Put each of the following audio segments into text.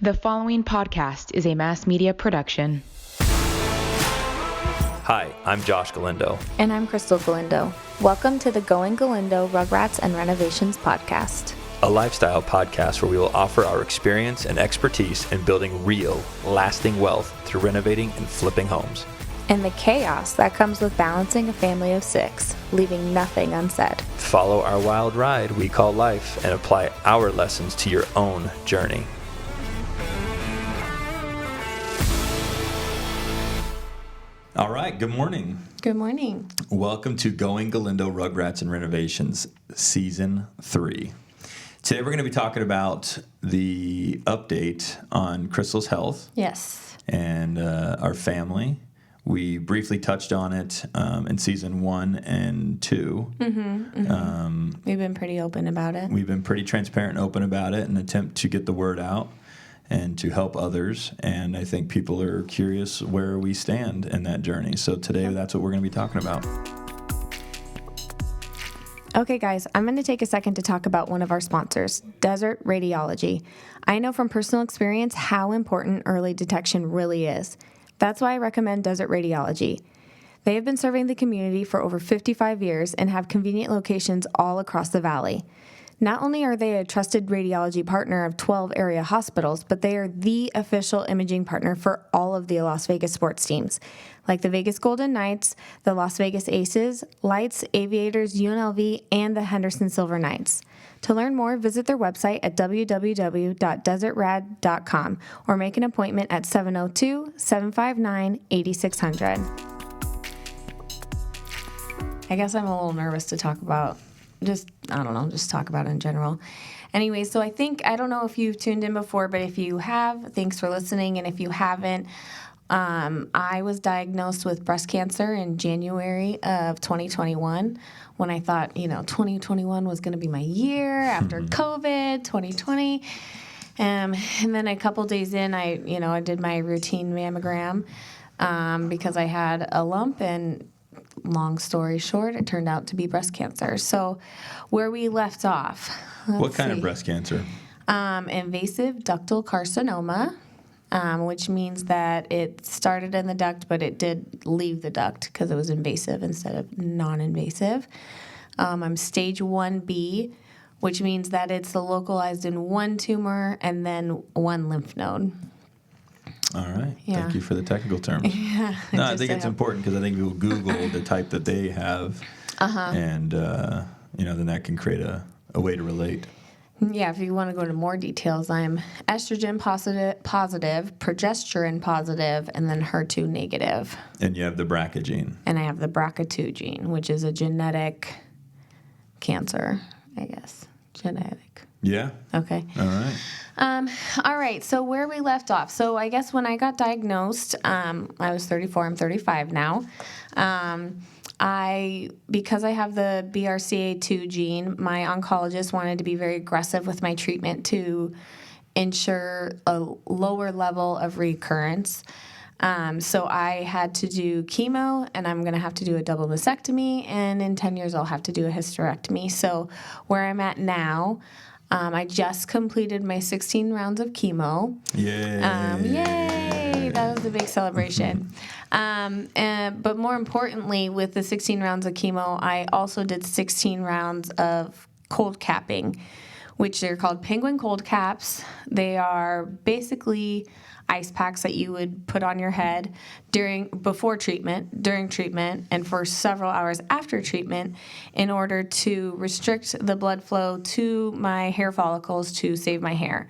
The following podcast is a mass media production. Hi, I'm Josh Galindo. And I'm Krystal Galindo. Welcome to the Galindo Rugrats and Renovations podcast. A lifestyle podcast where we will offer our experience and expertise in building real, lasting wealth through renovating and flipping homes. And the chaos that comes with balancing a family of 6, leaving nothing unsaid. Follow our wild ride we call life and apply our lessons to your own journey. All right, good morning. Good morning. Welcome to Galindo Rugrats and Renovations Season 3. Today we're going to be talking about the update on Krystal's health. Yes. And our family. We briefly touched on it in Season 1 and 2. We've been pretty open about it. We've been pretty transparent and open about it in an attempt to get the word out and to help others. And I think people are curious where we stand in that journey. So today that's what we're going to be talking about. Okay, guys, I'm going to take a second to talk about one of our sponsors, Desert Radiology. I know from personal experience how important early detection really is. That's why I recommend Desert Radiology. They have been serving the community for over 55 years and have convenient locations all across the valley. Not only are they a trusted radiology partner of 12 area hospitals, but they are the official imaging partner for all of the Las Vegas sports teams, like the Vegas Golden Knights, the Las Vegas Aces, Lights, Aviators, UNLV, and the Henderson Silver Knights. To learn more, visit their website at www.desertrad.com or make an appointment at 702-759-8600. I guess I'm a little nervous to talk about just talk about it in general. Anyway, so I don't know if you've tuned in before, but if you have, thanks for listening. And if you haven't, I was diagnosed with breast cancer in January of 2021 when I thought, 2021 was going to be my year after COVID, 2020. And then a couple days in, I did my routine mammogram because I had a lump, and long story short, it turned out to be breast cancer. So where we left off. What kind of breast cancer? Invasive ductal carcinoma, which means that it started in the duct, but it did leave the duct because it was invasive instead of non-invasive. I'm stage 1B, which means that it's localized in one tumor and then one lymph node. All right. Yeah. Thank you for the technical terms. Yeah. No, I think it's important because I think people Google the type that they have, and then that can create a way to relate. Yeah, if you want to go into more details, I'm estrogen positive, progesterone positive, and then HER2 negative. And you have the BRCA gene. And I have the BRCA2 gene, which is a genetic cancer, I guess. Genetic. Yeah. Okay. All right. All right, so where we left off. So I guess when I got diagnosed, I was 34, I'm 35 now. Because I have the BRCA2 gene, my oncologist wanted to be very aggressive with my treatment to ensure a lower level of recurrence. So I had to do chemo, and I'm going to have to do a double mastectomy, and in 10 years I'll have to do a hysterectomy. So where I'm at now, I just completed my 16 rounds of chemo. Yay! Yay! That was a big celebration. But more importantly, with the 16 rounds of chemo, I also did 16 rounds of cold capping, which they're called penguin cold caps. They are basically ice packs that you would put on your head before treatment, during treatment, and for several hours after treatment in order to restrict the blood flow to my hair follicles to save my hair.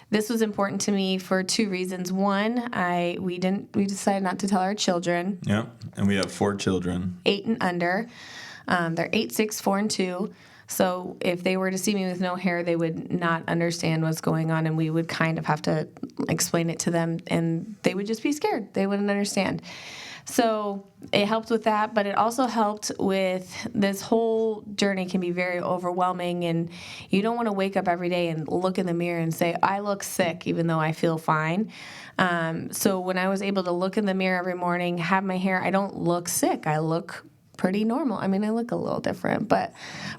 This was important to me for 2 reasons. One, we decided not to tell our children. Yeah, and we have 4 children. 8 and under. They're 8, 6, 4, and 2. So if they were to see me with no hair, they would not understand what's going on, and we would kind of have to explain it to them, and they would just be scared. They wouldn't understand. So it helped with that, but it also helped with this whole journey can be very overwhelming, and you don't want to wake up every day and look in the mirror and say, I look sick, even though I feel fine. So when I was able to look in the mirror every morning, have my hair, I don't look sick. I look pretty normal. I mean, I look a little different, but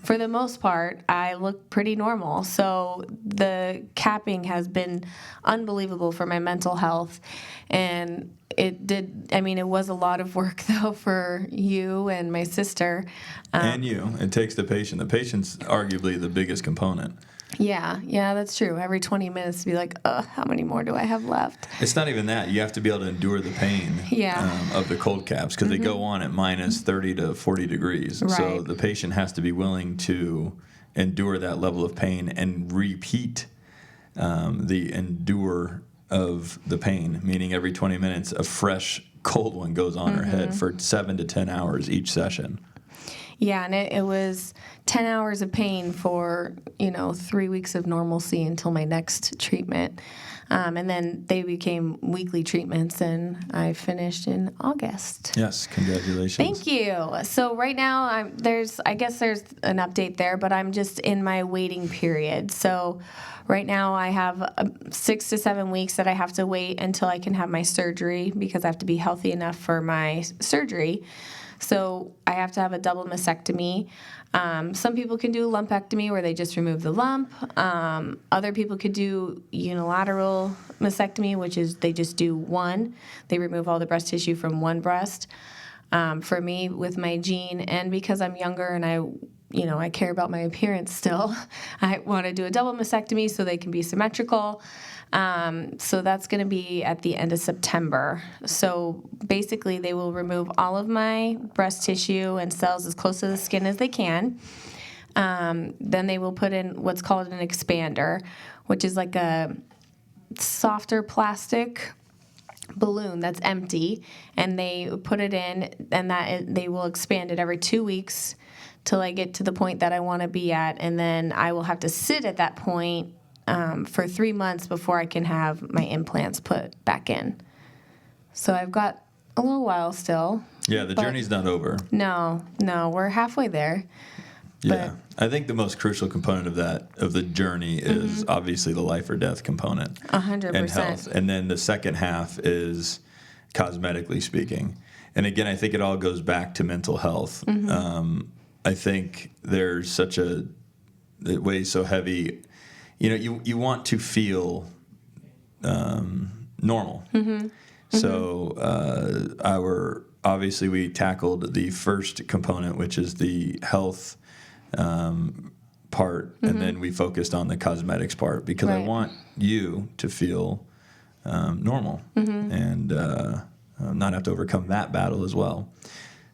for the most part, I look pretty normal. So the capping has been unbelievable for my mental health. And it was a lot of work, though, for you and my sister. And you. It takes the patient. The patient's arguably the biggest component. Yeah, that's true. Every 20 minutes to be like, how many more do I have left? It's not even that. You have to be able to endure the pain of the cold caps because they go on at minus 30 to 40 degrees. Right. So the patient has to be willing to endure that level of pain and repeat the endure of the pain, meaning every 20 minutes a fresh cold one goes on her head for 7 to 10 hours each session. Yeah, and it was 10 hours of pain for, 3 weeks of normalcy until my next treatment. And then they became weekly treatments, and I finished in August. Yes, congratulations. Thank you. So right now, there's an update there, but I'm just in my waiting period. So right now I have 6 to 7 weeks that I have to wait until I can have my surgery because I have to be healthy enough for my surgery. So I have to have a double mastectomy. Some people can do a lumpectomy where they just remove the lump. Other people could do unilateral mastectomy, which is they just do one. They remove all the breast tissue from one breast. For me, with my gene, and because I'm younger and I care about my appearance still, I want to do a double mastectomy so they can be symmetrical. So that's going to be at the end of September. So basically they will remove all of my breast tissue and cells as close to the skin as they can. Then they will put in what's called an expander, which is like a softer plastic balloon that's empty, and they put it in, and they will expand it every 2 weeks till I get to the point that I want to be at, and then I will have to sit at that point for 3 months before I can have my implants put back in. So I've got a little while still. Yeah, the journey's not over. No, we're halfway there. Yeah, I think the most crucial component of the journey is obviously the life or death component. 100%. And health. And then the second half is cosmetically speaking. And again, I think it all goes back to mental health. I think there's such it weighs so heavy. You want to feel normal. So obviously we tackled the first component, which is the health part, and then we focused on the cosmetics part because I want you to feel normal and not have to overcome that battle as well.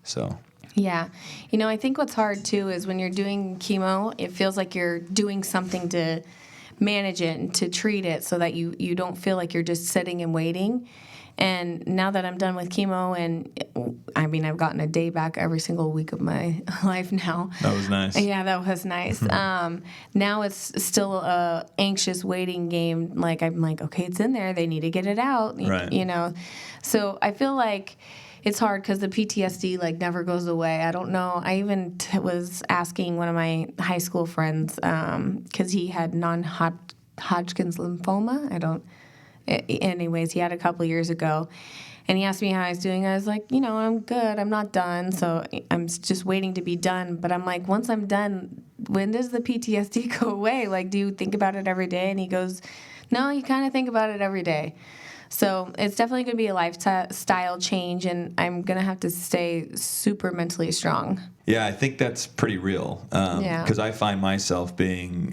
So. Yeah. I think what's hard, too, is when you're doing chemo, it feels like you're doing something to manage it and to treat it so that you don't feel like you're just sitting and waiting. And now that I'm done with chemo, and I've gotten a day back every single week of my life now. That was nice. Yeah, that was nice. Now it's still a anxious waiting game. Like, I'm like, okay, it's in there. They need to get it out. Right. So I feel like it's hard because the PTSD never goes away. I don't know. I even was asking one of my high school friends because he had non-Hodgkin's lymphoma. Anyways, he had a couple years ago, and he asked me how I was doing. I was like, I'm good. I'm not done, so I'm just waiting to be done. But I'm like, once I'm done, when does the PTSD go away? Do you think about it every day? And he goes, no, you kind of think about it every day. So it's definitely going to be a lifestyle change, and I'm going to have to stay super mentally strong. Yeah, I think that's pretty real. Because I find myself being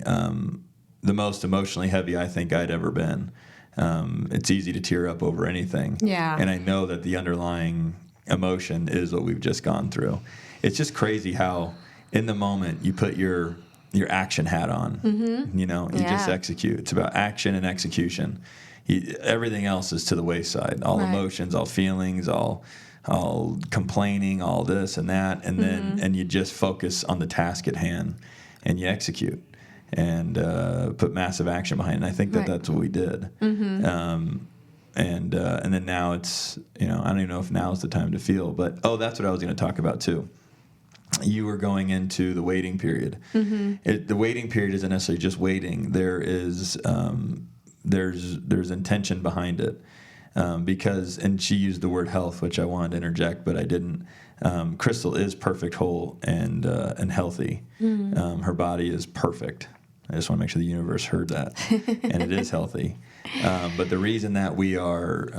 the most emotionally heavy I think I'd ever been. It's easy to tear up over anything. Yeah. And I know that the underlying emotion is what we've just gone through. It's just crazy how in the moment you put your action hat on. You just execute. It's about action and execution. Everything else is to the wayside. All emotions, all feelings, all complaining, all this and that, and then and you just focus on the task at hand and you execute. And put massive action behind it. And I think that's what we did. And then now it's, I don't even know if now is the time to feel. But, that's what I was going to talk about, too. You were going into the waiting period. The waiting period isn't necessarily just waiting. There is there's intention behind it. because, and she used the word health, which I wanted to interject, but I didn't. Krystal is perfect, whole, and healthy. Her body is perfect. I just want to make sure the universe heard that, and it is healthy. But the reason that we are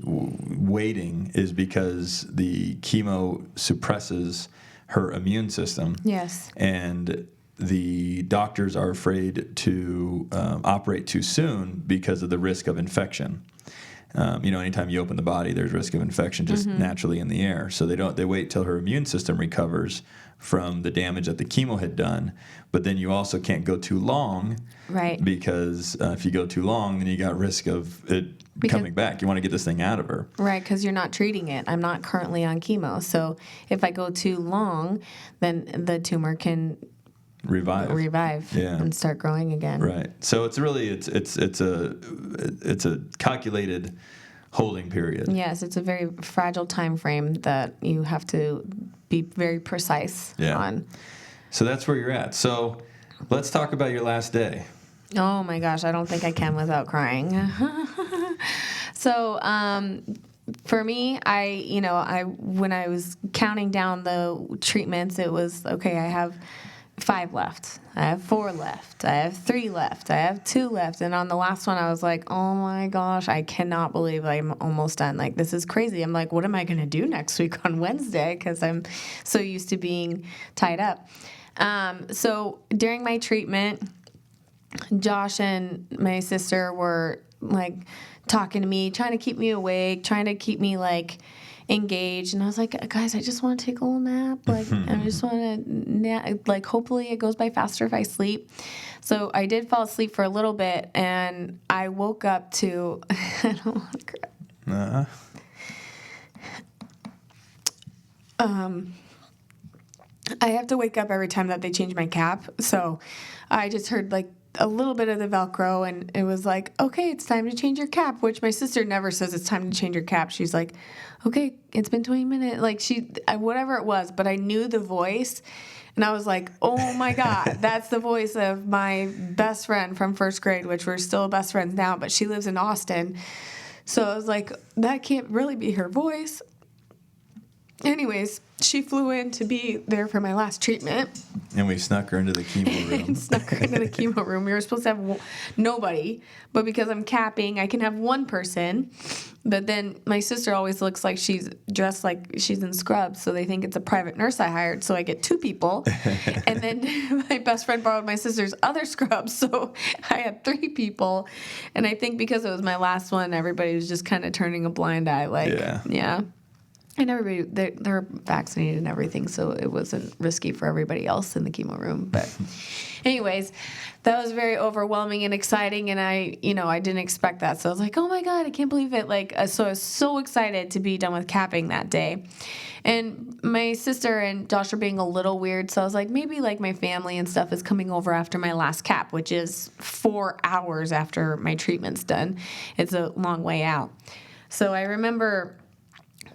waiting is because the chemo suppresses her immune system. Yes. And the doctors are afraid to operate too soon because of the risk of infection. Anytime you open the body, there's risk of infection just naturally in the air. So they wait till her immune system recovers from the damage that the chemo had done. But then you also can't go too long, right? Because if you go too long, then you got risk of it coming back. You want to get this thing out of her, right? Because you're not treating it. I'm not currently on chemo, so if I go too long, then the tumor can revive and start growing again. Right. So it's really it's a calculated holding period. Yes, it's a very fragile time frame that you have to be very precise on. So that's where you're at. So let's talk about your last day. Oh my gosh, I don't think I can without crying. So for me, I when I was counting down the treatments, it was okay. I have 5 left. I have 4 left. I have 3 left. I have 2 left. And on the last one, I was like, oh my gosh, I cannot believe I'm almost done. Like, this is crazy. I'm like, what am I going to do next week on Wednesday? Because I'm so used to being tied up. So during my treatment, Josh and my sister were like talking to me, trying to keep me awake, trying to keep me like engaged. And I was like, guys, I just want to take a little nap. Like, I just want to nap. Like, hopefully it goes by faster if I sleep. So I did fall asleep for a little bit, and I woke up to, I don't want to cry. I have to wake up every time that they change my cap. So I just heard like a little bit of the Velcro, and it was like, okay, it's time to change your cap, which my sister never says it's time to change your cap. She's like, okay, it's been 20 minutes. Like whatever it was, but I knew the voice, and I was like, oh my God, that's the voice of my best friend from first grade, which we're still best friends now, but she lives in Austin. So I was like, that can't really be her voice. Anyways, she flew in to be there for my last treatment. And we snuck her into the chemo room. We were supposed to have nobody, but because I'm capping, I can have one person. But then my sister always looks like she's dressed like she's in scrubs, so they think it's a private nurse I hired, so I get 2 people. And then my best friend borrowed my sister's other scrubs, so I had 3 people. And I think because it was my last one, everybody was just kind of turning a blind eye, like, yeah. And everybody, they're vaccinated and everything, so it wasn't risky for everybody else in the chemo room. But anyways, that was very overwhelming and exciting, and I didn't expect that. So I was like, oh my God, I can't believe it. So I was so excited to be done with capping that day. And my sister and Josh are being a little weird, so I was like, maybe like my family and stuff is coming over after my last cap, which is 4 hours after my treatment's done. It's a long way out. So I remember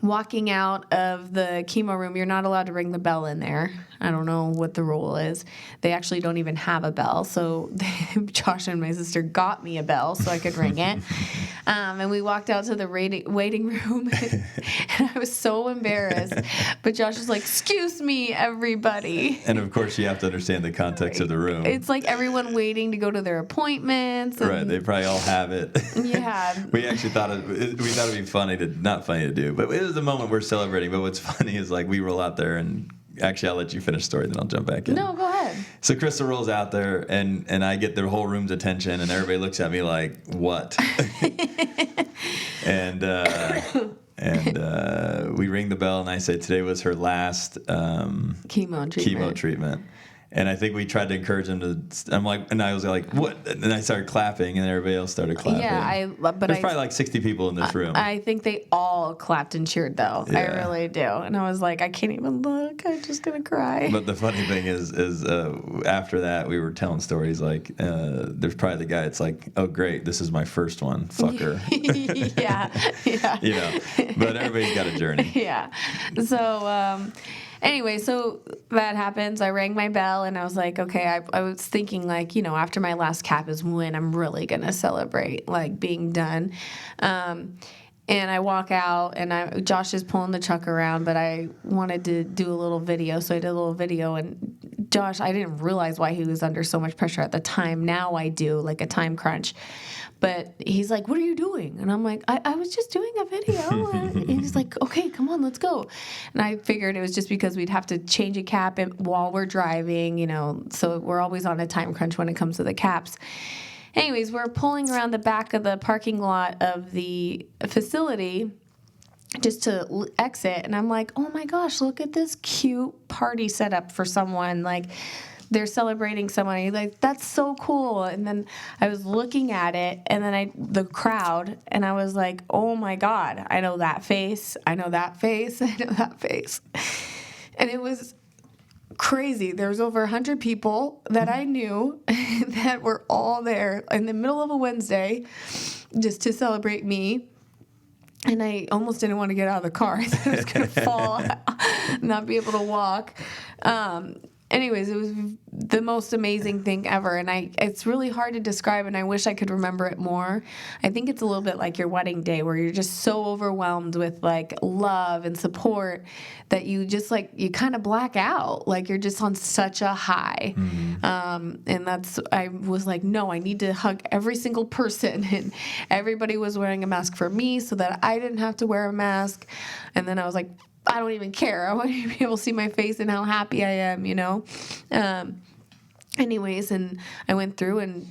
walking out of the chemo room. You're not allowed to ring the bell in there. I don't know what the rule is. They actually don't even have a bell. So Josh and my sister got me a bell so I could ring it. And we walked out to the waiting room, and I was so embarrassed. But Josh was like, excuse me, everybody. And of course, you have to understand the context of the room. It's like everyone waiting to go to their appointments. Right. They probably all have it. Yeah. We actually thought it'd be not funny to do, but it was the moment we're celebrating. But what's funny is like we roll out there, and actually I'll let you finish the story, then I'll jump back in. No, go ahead. So Krystal rolls out there, and I get the whole room's attention, and everybody looks at me like, what? and we ring the bell, and I say today was her last chemo treatment. And I think we tried to encourage them to. And I was like, "What?" And I started clapping, and everybody else started clapping. Yeah, there's probably like 60 people in this room. I think they all clapped and cheered, though. Yeah. I really do. And I was like, I can't even look. I'm just gonna cry. But the funny thing is after that, we were telling stories like, there's probably the guy. It's like, oh great, this is my first one, fucker. yeah. But everybody's got a journey. Yeah. So. Anyway, so that happens. I rang my bell, and I was like, okay, I was thinking, like, you know, after my last cap is when I'm really going to celebrate, like, being done. And I walk out, and Josh is pulling the truck around, but I wanted to do a little video, so I did a little video. And Josh, I didn't realize why he was under so much pressure at the time. Now I do, like a time crunch. But he's like, what are you doing? And I'm like, I was just doing a video. And he's like, okay, come on, let's go. And I figured it was just because we'd have to change a cap while we're driving, you know, so we're always on a time crunch when it comes to the caps. Anyways, we're pulling around the back of the parking lot of the facility just to exit. And I'm like, oh my gosh, look at this cute party setup for someone. Like, they're celebrating someone. Like, that's so cool. And then I was looking at it, and then the crowd, and I was like, oh my God, I know that face. I know that face. I know that face. And it was crazy. There was over 100 people that I knew that were all there in the middle of a Wednesday just to celebrate me. And I almost didn't want to get out of the car. I thought I was going to fall, not be able to walk. Anyways, it was the most amazing thing ever, and it's really hard to describe, and I wish I could remember it more. I think it's a little bit like your wedding day, where you're just so overwhelmed with, like, love and support that you just, like, you kind of black out. Like, you're just on such a high. Mm-hmm. And I was like, no, I need to hug every single person, and everybody was wearing a mask for me so that I didn't have to wear a mask. And then I was like, I don't even care. I want you to be able to see my face and how happy I am, you know? Anyways, and I went through and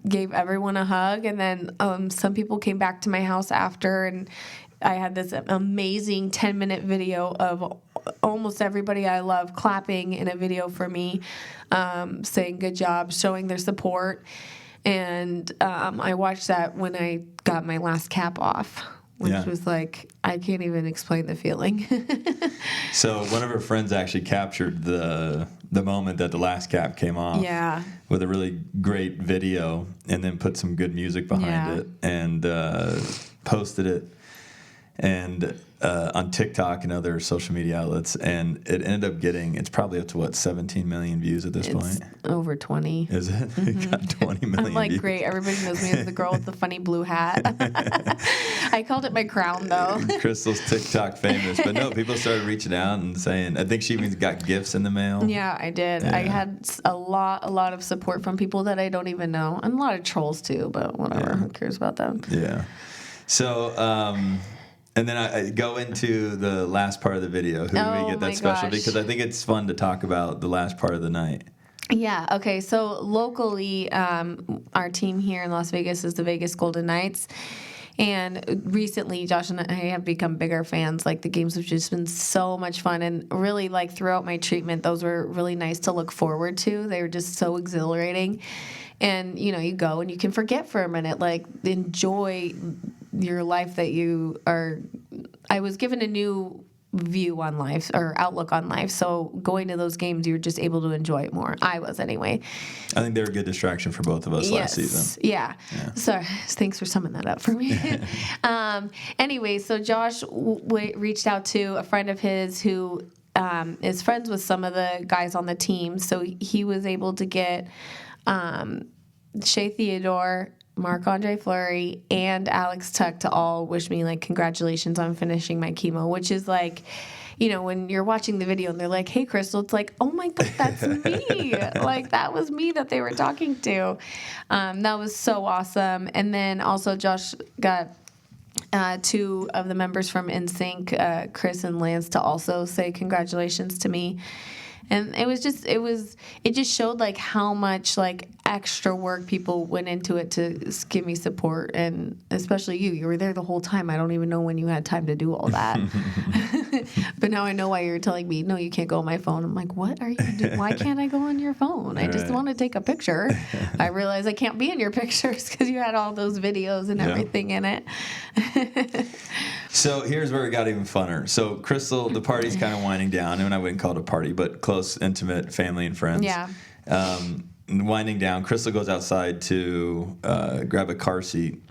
gave everyone a hug, and then some people came back to my house after, and I had this amazing 10-minute video of almost everybody I love clapping in a video for me, saying good job, showing their support. And I watched that when I got my last cap off, which was like, I can't even explain the feeling. So one of her friends actually captured the moment that the last cap came off with a really great video, and then put some good music behind it, and posted it and on TikTok and other social media outlets, and it ended up getting, it's probably up to 17 million views at this point. Over 20. Is it? Mm-hmm. It got 20 million I'm like, views. great, everybody knows me as the girl with the funny blue hat. I called it my crown, though. Krystal's TikTok famous, but no, people started reaching out and saying, I think she even got gifts in the mail. Yeah, I did. Yeah. I had a lot of support from people that I don't even know, and a lot of trolls too, but whatever, who cares about them? Yeah. So, and then I go into the last part of the video. Who do we get that specialty? Because I think it's fun to talk about the last part of the night. Yeah. Okay. So locally, our team here in Las Vegas is the Vegas Golden Knights. And recently, Josh and I have become bigger fans. Like, the games have just been so much fun. And really, like, throughout my treatment, those were really nice to look forward to. They were just so exhilarating. And, you know, you go and you can forget for a minute, like, enjoy your life that you are. I was given a new view on life, or outlook on life, so going to those games, you're just able to enjoy it more. I was, anyway. I think they were a good distraction for both of us last season. Yeah. So thanks for summing that up for me. Anyway, so Josh reached out to a friend of his who is friends with some of the guys on the team, so he was able to get Shea Theodore, Marc-Andre Fleury, and Alex Tuck to all wish me, like, congratulations on finishing my chemo, which is like, you know, when you're watching the video and they're like, hey, Krystal, it's like, oh my God, that's me. Like, that was me that they were talking to. That was so awesome. And then also Josh got two of the members from NSYNC, Chris and Lance, to also say congratulations to me. And it just showed, like, how much, like, extra work people went into it to give me support. And especially you were there the whole time. I don't even know when you had time to do all that. But now I know why you're telling me, no, you can't go on my phone. I'm like, what are you doing? Why can't I go on your phone? I just want to take a picture. I realize I can't be in your pictures because you had all those videos and everything in it. So here's where it got even funner. So Krystal, the party's kind of winding down, and I wouldn't call it a party, but close, intimate family and friends. Yeah. Winding down, Krystal goes outside to grab a car seat,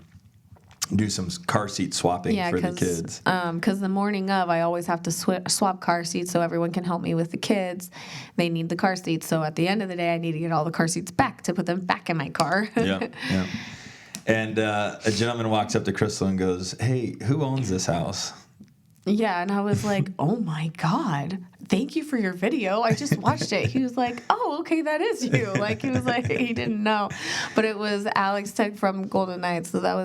do some car seat swapping for the kids. Because the morning of, I always have to swap car seats so everyone can help me with the kids. They need the car seats. So at the end of the day, I need to get all the car seats back to put them back in my car. Yeah. And a gentleman walks up to Krystal and goes, "Hey, who owns this house?" Yeah, and I was like, "Oh my God, thank you for your video. I just watched it." He was like, "Oh, okay, that is you." Like, he was like, he didn't know. But it was Alex Tech from Golden Knights, so that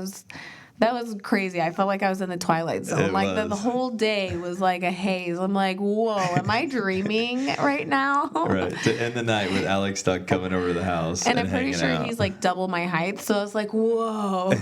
was crazy. I felt like I was in the Twilight Zone. The whole day was like a haze. I'm like, whoa, am I dreaming right now? Right. To end the night with Alex Stuck coming over to the house and I'm pretty sure out. He's like double my height. So I was like, whoa.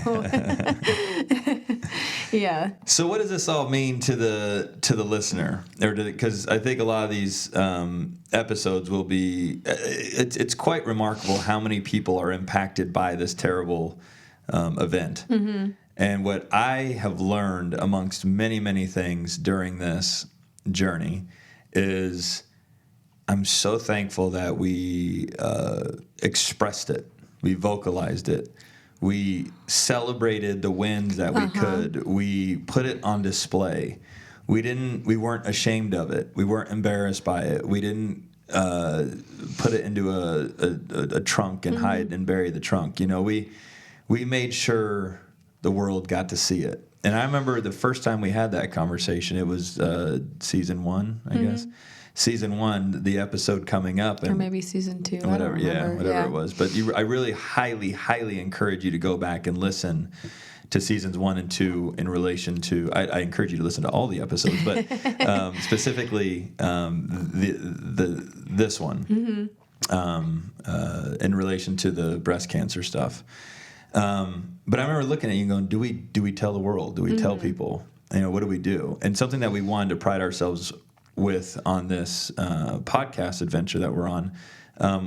Yeah. So what does this all mean to the listener? Because I think a lot of these episodes will be. It's quite remarkable how many people are impacted by this terrible event. Mm-hmm. And what I have learned amongst many, many things during this journey is I'm so thankful that we expressed it. We vocalized it. We celebrated the wins that we could. We put it on display. We weren't ashamed of it. We weren't embarrassed by it. We didn't put it into a trunk and hide and bury the trunk. We made sure the world got to see it. And I remember the first time we had that conversation, it was season 1, I guess. Season 1, the episode coming up. Or maybe season 2. Whatever, it was. But I really highly, highly encourage you to go back and listen to seasons 1 and 2 in relation to, I encourage you to listen to all the episodes, but specifically this one in relation to the breast cancer stuff. But I remember looking at you and going, do we tell the world? Do we tell people? What do we do? And something that we wanted to pride ourselves with on this podcast adventure that we're on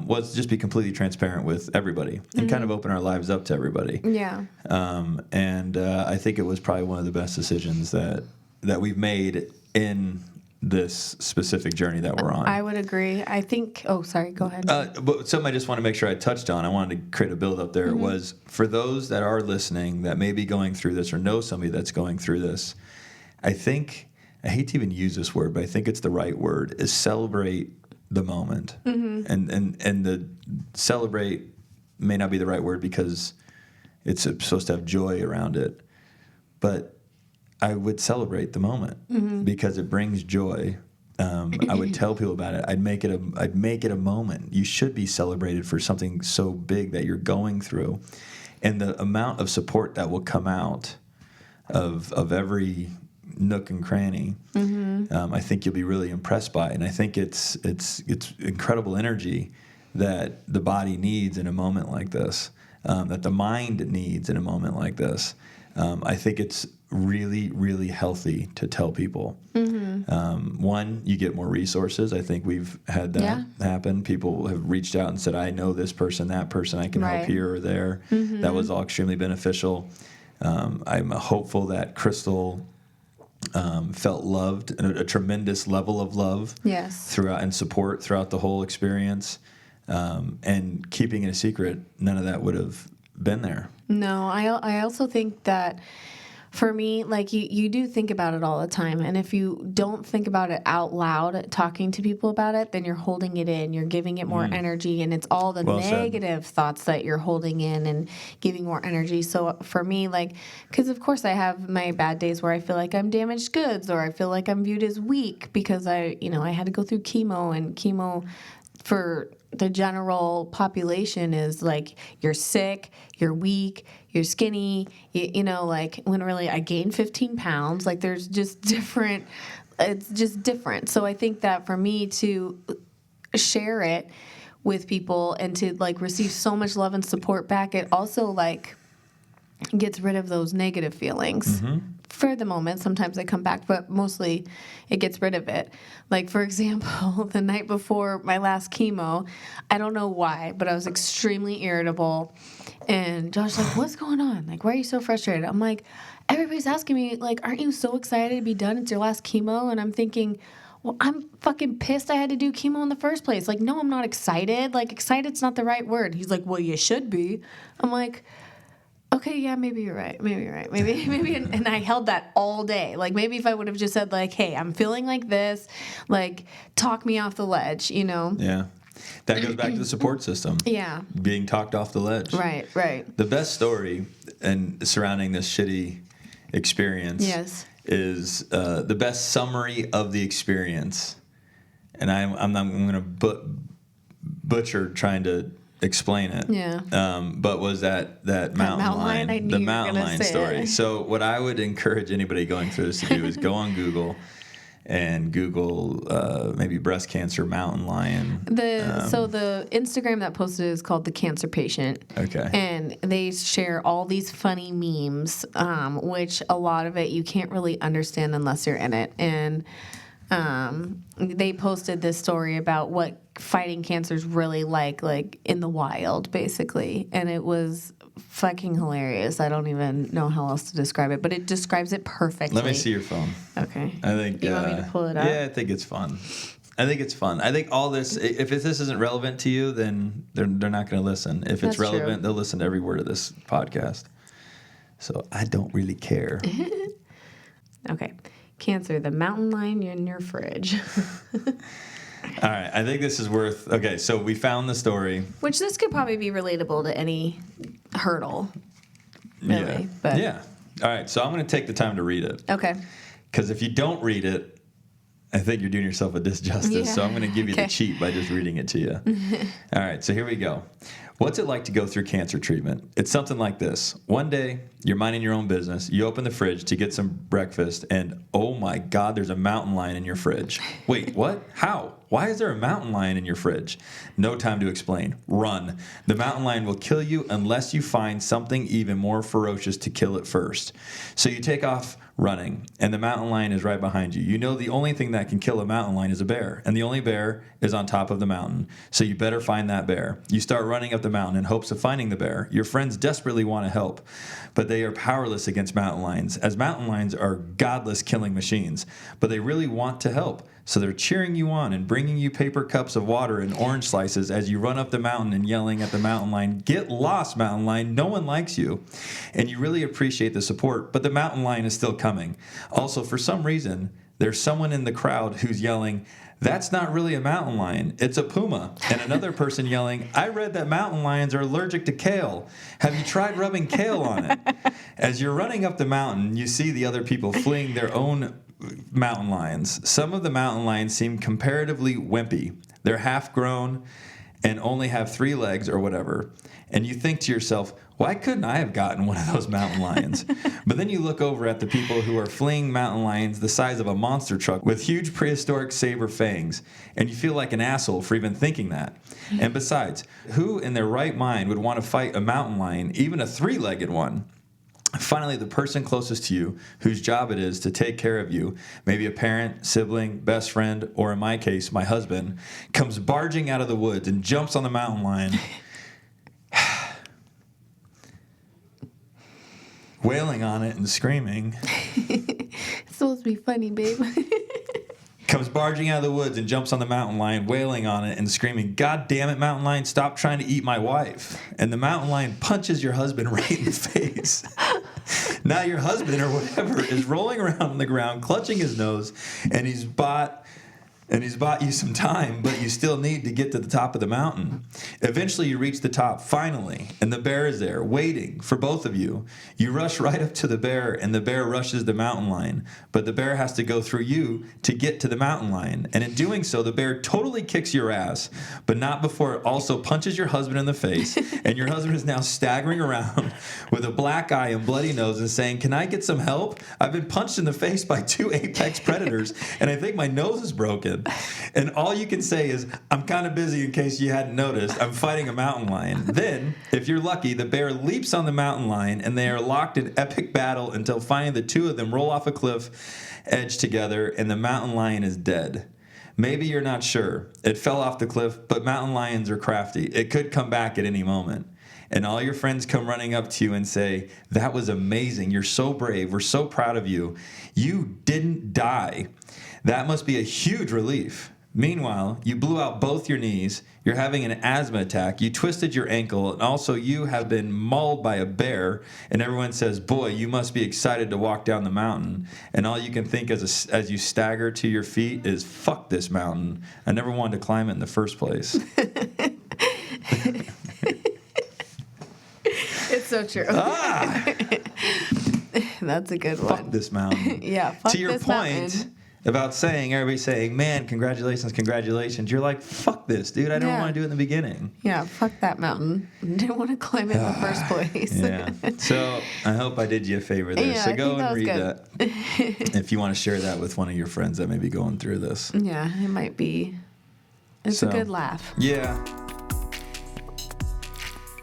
was just be completely transparent with everybody and kind of open our lives up to everybody. Yeah. And I think it was probably one of the best decisions that we've made in this specific journey that we're on. I would agree. I think. Oh, sorry. Go ahead. But something I just want to make sure I touched on. I wanted to create a build up there. Was for those that are listening that may be going through this or know somebody that's going through this. I think I hate to even use this word, but I think it's the right word. Is celebrate the moment, and the celebrate may not be the right word because it's supposed to have joy around it, but I would celebrate the moment because it brings joy. I would tell people about it. I'd make it a moment. You should be celebrated for something so big that you're going through, and the amount of support that will come out of every nook and cranny. I think you'll be really impressed by it, and I think it's incredible energy that the body needs in a moment like this, that the mind needs in a moment like this. I think it's really, really healthy to tell people. One, you get more resources. I think we've had that happen. People have reached out and said, I know this person, that person, I can help here or there. That was all extremely beneficial. I'm hopeful that Krystal felt loved, and a tremendous level of love throughout and support throughout the whole experience. And keeping it a secret, none of that would have been there. No, I also think that for me, like you do think about it all the time. And if you don't think about it out loud, talking to people about it, then you're holding it in. You're giving it more energy. And it's all the negative thoughts that you're holding in and giving more energy. So for me, because of course I have my bad days where I feel like I'm damaged goods or I feel like I'm viewed as weak because I had to go through chemo, and chemo for the general population is like you're sick, you're weak, you're skinny, when really I gained 15 pounds, there's just different, it's just different. So I think that for me to share it with people and to receive so much love and support back, it also gets rid of those negative feelings. For the moment, sometimes they come back, but mostly it gets rid of it. For example, the night before my last chemo, I don't know why, but I was extremely irritable. And Josh's like, what's going on? Why are you so frustrated? I'm like, everybody's asking me, aren't you so excited to be done? It's your last chemo. And I'm thinking, well, I'm fucking pissed I had to do chemo in the first place. No, I'm not excited. Excited's not the right word. He's like, well, you should be. I'm like, Okay, yeah, maybe you're right. Maybe, and I held that all day. Like, maybe if I would have just said, like, hey, I'm feeling like this, like, talk me off the ledge, you know? Yeah. That goes back to the support system. Yeah. Being talked off the ledge. Right. The best story and surrounding this shitty experience is the best summary of the experience. And I'm going to butcher trying to explain it. Yeah. But was that mountain lion, I knew the you were mountain gonna lion say story. it. So what I would encourage anybody going through this to do is go on Google and Google maybe breast cancer mountain lion. So the Instagram that posted is called The Cancer Patient. Okay. And they share all these funny memes, which a lot of it you can't really understand unless you're in it. And they posted this story about what fighting cancer is really like in the wild, basically. And it was fucking hilarious. I don't even know how else to describe it, but it describes it perfectly. Let me see your phone. Okay. I think you want me to pull it up? Yeah, I think it's fun. I think all this, if this isn't relevant to you, then they're not going to listen. If it's relevant, they'll listen to every word of this podcast. So I don't really care. Okay. Cancer, the mountain lion in your fridge. All right. I think this is worth... Okay, so we found the story. Which this could probably be relatable to any hurdle, really. Yeah. But. Yeah. All right, so I'm going to take the time to read it. Okay. Because if you don't read it, I think you're doing yourself a disjustice. Yeah. So I'm going to give you the cheat by just reading it to you. All right, so here we go. What's it like to go through cancer treatment? It's something like this. One day, you're minding your own business. You open the fridge to get some breakfast, and oh my God, there's a mountain lion in your fridge. Wait, what? How? Why is there a mountain lion in your fridge? No time to explain. Run. The mountain lion will kill you unless you find something even more ferocious to kill it first. So you take off running, and the mountain lion is right behind you. You know the only thing that can kill a mountain lion is a bear, and the only bear is on top of the mountain. So you better find that bear. You start running up the mountain in hopes of finding the bear. Your friends desperately want to help, but they are powerless against mountain lions, as mountain lions are godless killing machines. But they really want to help. So they're cheering you on and bringing you paper cups of water and orange slices as you run up the mountain and yelling at the mountain lion, "Get lost, mountain lion. No one likes you." And you really appreciate the support, but the mountain lion is still coming. Also, for some reason, there's someone in the crowd who's yelling, "That's not really a mountain lion. It's a puma." And another person yelling, "I read that mountain lions are allergic to kale. Have you tried rubbing kale on it?" As you're running up the mountain, you see the other people fleeing their own mountain lions. Some of the mountain lions seem comparatively wimpy. They're half grown and only have 3 legs or whatever. And you think to yourself, why couldn't I have gotten one of those mountain lions? But then you look over at the people who are fleeing mountain lions the size of a monster truck with huge prehistoric saber fangs, and you feel like an asshole for even thinking that. And besides, who in their right mind would want to fight a mountain lion, even a 3-legged one? Finally, the person closest to you, whose job it is to take care of you, maybe a parent, sibling, best friend, or in my case, my husband, comes barging out of the woods and jumps on the mountain lion, wailing on it and screaming. It's supposed to be funny, babe. Comes barging out of the woods and jumps on the mountain lion, wailing on it and screaming, "God damn it, mountain lion, stop trying to eat my wife." And the mountain lion punches your husband right in the face. Now your husband or whatever is rolling around on the ground, clutching his nose, and he's bought you some time, but you still need to get to the top of the mountain. Eventually you reach the top, finally, and the bear is there, waiting for both of you. You rush right up to the bear, and the bear rushes the mountain lion, but the bear has to go through you to get to the mountain lion. And in doing so, the bear totally kicks your ass, but not before it also punches your husband in the face, and your husband is now staggering around with a black eye and bloody nose and saying, "Can I get some help? I've been punched in the face by 2 apex predators, and I think my nose is broken." And all you can say is, "I'm kind of busy in case you hadn't noticed. I'm fighting a mountain lion." Then, if you're lucky, the bear leaps on the mountain lion and they are locked in epic battle until finally the 2 of them roll off a cliff edge together and the mountain lion is dead. Maybe you're not sure. It fell off the cliff, but mountain lions are crafty. It could come back at any moment. And all your friends come running up to you and say, "That was amazing. You're so brave. We're so proud of you. You didn't die. That must be a huge relief." Meanwhile, you blew out both your knees, you're having an asthma attack, you twisted your ankle, and also you have been mauled by a bear, and everyone says, boy, you must be excited to walk down the mountain. And all you can think as you stagger to your feet is, fuck this mountain. I never wanted to climb it in the first place. It's so true. That's a good one. Fuck this mountain. Yeah, fuck to your this point mountain. About everybody saying, man, congratulations. You're like, fuck this, dude. I didn't want to do it in the beginning. Yeah, fuck that mountain. Didn't want to climb it in the first place. Yeah. So I hope I did you a favor there. Yeah, so go and read good. that if you want to share that with one of your friends that may be going through this. Yeah, it might be. It's a good laugh. Yeah.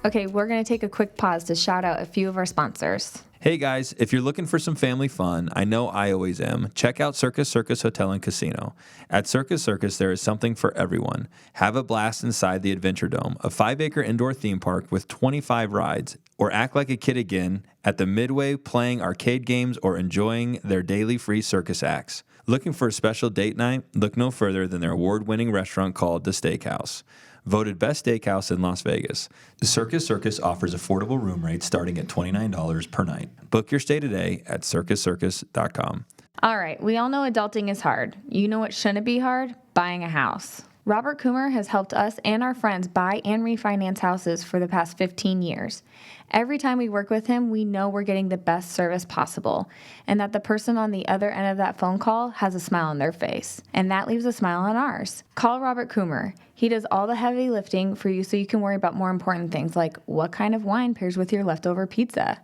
Okay, we're going to take a quick pause to shout out a few of our sponsors. Hey guys, if you're looking for some family fun, I know I always am, check out Circus Hotel and Casino. At Circus, there is something for everyone. Have a blast inside the Adventure Dome, a 5-acre indoor theme park with 25 rides, or act like a kid again at the Midway playing arcade games or enjoying their daily free circus acts. Looking for a special date night? Look no further than their award-winning restaurant called The Steakhouse. Voted best steakhouse in Las Vegas. Circus offers affordable room rates starting at $29 per night. Book your stay today at circuscircus.com. All right, we all know adulting is hard. You know what shouldn't be hard? Buying a house. Robert Coomer has helped us and our friends buy and refinance houses for the past 15 years. Every time we work with him, we know we're getting the best service possible and that the person on the other end of that phone call has a smile on their face. And that leaves a smile on ours. Call Robert Coomer. He does all the heavy lifting for you so you can worry about more important things like what kind of wine pairs with your leftover pizza.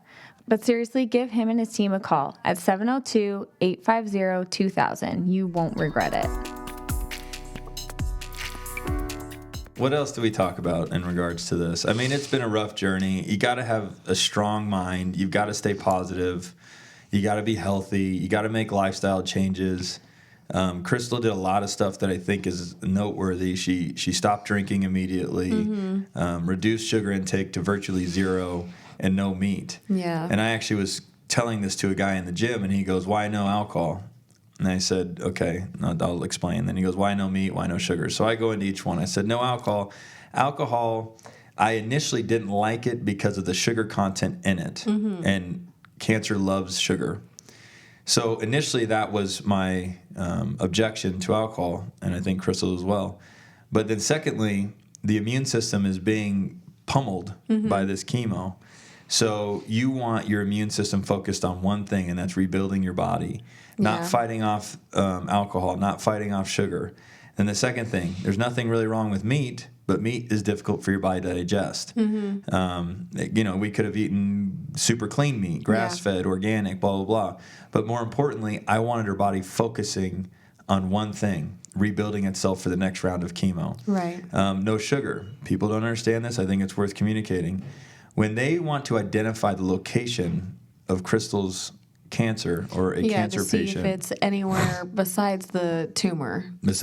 But seriously, give him and his team a call at 702-850-2000. You won't regret it. What else do we talk about in regards to this? I mean, it's been a rough journey. You got to have a strong mind. You've got to stay positive. You got to be healthy. You got to make lifestyle changes. Krystal did a lot of stuff that I think is noteworthy. She stopped drinking immediately, reduced sugar intake to virtually zero, and no meat. Yeah. And I actually was telling this to a guy in the gym, and he goes, "Why no alcohol?" And I said, okay, I'll explain. Then he goes, why no meat? Why no sugar? So I go into each one. I said, no alcohol. Alcohol, I initially didn't like it because of the sugar content in it. Mm-hmm. And cancer loves sugar. So initially that was my objection to alcohol, and I think Krystal as well. But then secondly, the immune system is being pummeled by this chemo. So you want your immune system focused on one thing, and that's rebuilding your body. Not fighting off alcohol, not fighting off sugar. And the second thing, there's nothing really wrong with meat, but meat is difficult for your body to digest. Mm-hmm. We could have eaten super clean meat, grass-fed, organic, blah, blah, blah. But more importantly, I wanted her body focusing on one thing, rebuilding itself for the next round of chemo. Right. No sugar. People don't understand this. I think it's worth communicating. When they want to identify the location of Krystal's cancer or a cancer to see patient, if it's anywhere besides the tumor. I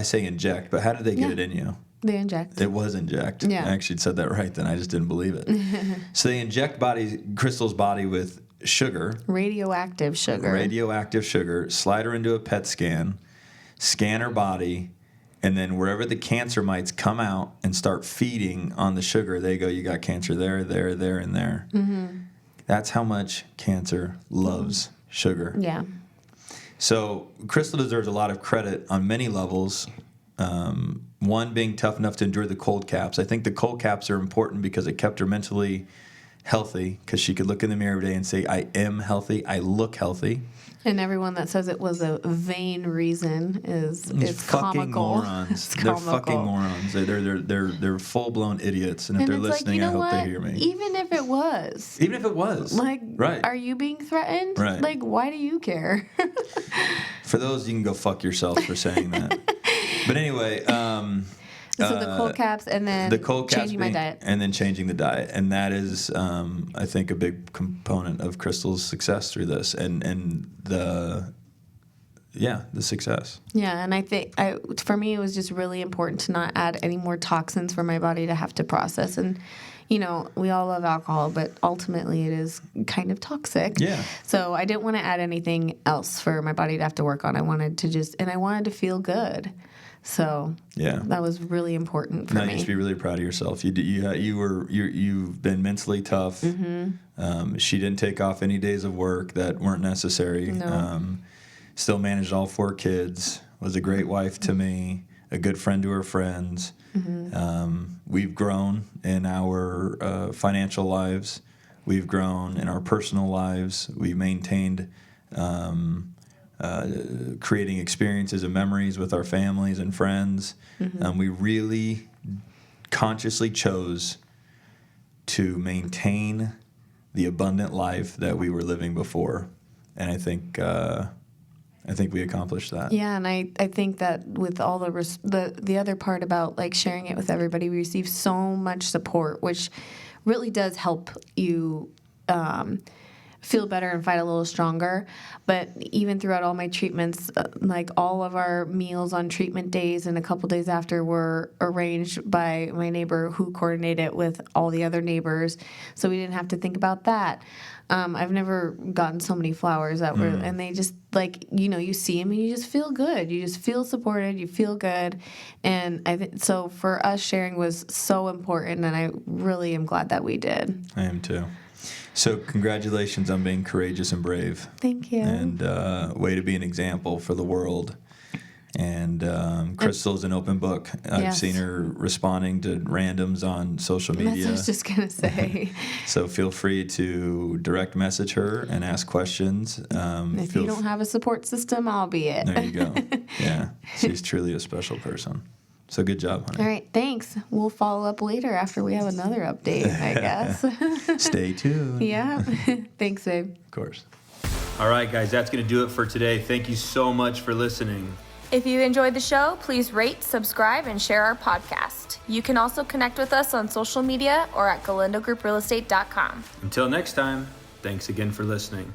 say inject, but how did they get it in you? They inject. It was inject. Yeah. I actually said that right then. I just didn't believe it. So they inject Krystal's body with sugar. Radioactive sugar. Slide her into a PET scan her body, and then wherever the cancer mites come out and start feeding on the sugar, they go, you got cancer there, and there. Mm-hmm. That's how much cancer loves sugar. Yeah. So Krystal deserves a lot of credit on many levels. One, being tough enough to endure the cold caps. I think the cold caps are important because it kept her mentally healthy, because she could look in the mirror every day and say, I am healthy, I look healthy. And everyone that says it was a vain reason is fucking comical. Morons. They're fucking morons. They're full blown idiots. And if they're listening, I hope they hear me. Even if it was, right? Are you being threatened? Right. Like, why do you care? For those, you can go fuck yourself for saying that. But anyway. So the cold caps and then changing my diet. And then changing the diet. And that is, I think, a big component of Krystal's success through this and the success. Yeah, and I think for me it was just really important to not add any more toxins for my body to have to process. And, you know, we all love alcohol, but ultimately it is kind of toxic. Yeah. So I didn't want to add anything else for my body to have to work on. I wanted to feel good. So that was really important for me. You should be really proud of yourself. You've been mentally tough. She didn't take off any days of work that weren't necessary. No. Still managed all 4 kids. Was a great wife to me. A good friend to her friends. We've grown in our financial lives. We've grown in our personal lives. We maintained creating experiences and memories with our families and friends. We really consciously chose to maintain the abundant life that we were living before, and I think we accomplished that. Yeah, and I think that with all the other part about like sharing it with everybody, we received so much support, which really does help you feel better and fight a little stronger. But even throughout all my treatments, like all of our meals on treatment days and a couple days after were arranged by my neighbor who coordinated with all the other neighbors, so we didn't have to think about that. I've never gotten so many flowers that were, and they just like, you know, you see them and you just feel good. You just feel supported. You feel good. And so for us, sharing was so important, and I really am glad that we did. I am too. So congratulations on being courageous and brave. Thank you. And way to be an example for the world. And Krystal is an open book. I've seen her responding to randoms on social media. That's what I was just going to say. So feel free to direct message her and ask questions. If you don't have a support system, I'll be it. There you go. Yeah, she's truly a special person. So good job, honey. All right, thanks. We'll follow up later after we have another update, I guess. Stay tuned. Yeah. Thanks, babe. Of course. All right, guys, that's going to do it for today. Thank you so much for listening. If you enjoyed the show, please rate, subscribe, and share our podcast. You can also connect with us on social media or at galindogrouprealestate.com. Until next time, thanks again for listening.